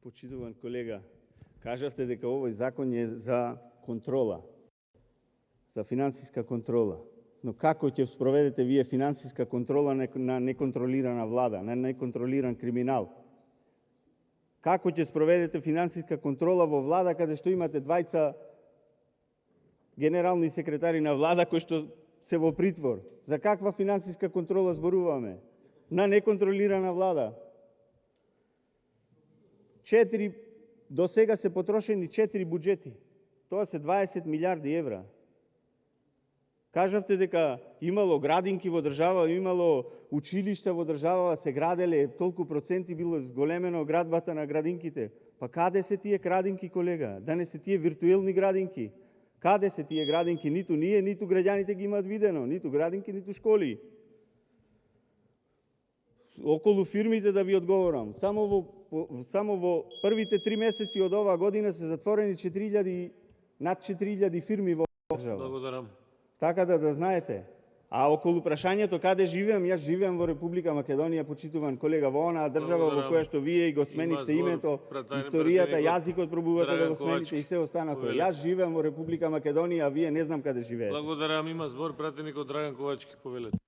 Почитуван колега, кажавте дека овој закон е за контрола, за финансиска контрола. Но како ќе спроведете вие финансиска контрола на неконтролирана влада, на неконтролиран криминал? Како ќе спроведете финансиска контрола во влада каде што имате двајца генерални секретари на влада кои што се во притвор? За каква финансиска контрола зборуваме? На неконтролирана влада. До сега се потрошени 4 буџети. Тоа се 20 милиарди евра. Кажавте дека имало градинки во држава, имало училишта во држава, се граделе, толку проценти било зголемено градбата на градинките. Па каде се тие градинки, колега? Да не се тие виртуелни градинки? Каде се тие градинки? Ниту ние, ниту граѓаните ги имаат видено, ниту градинки, ниту школи. Околу фирмите да ви одговорам. Само во првите 3 месеци од оваа година се затворени над 4000 фирми во држава. Благодарам. Така да знаете. А околу прашањето каде живеам, јас живеам во Република Македонија, почитуван колега, во онаа држава во која што вие и го сменихте името, историјата, јазикот пробувате да го смените и се останато. Јас живеам во Република Македонија, а вие не знам каде живеете. Благодарам, има збор пратеникот Драган Ковачки, повелете.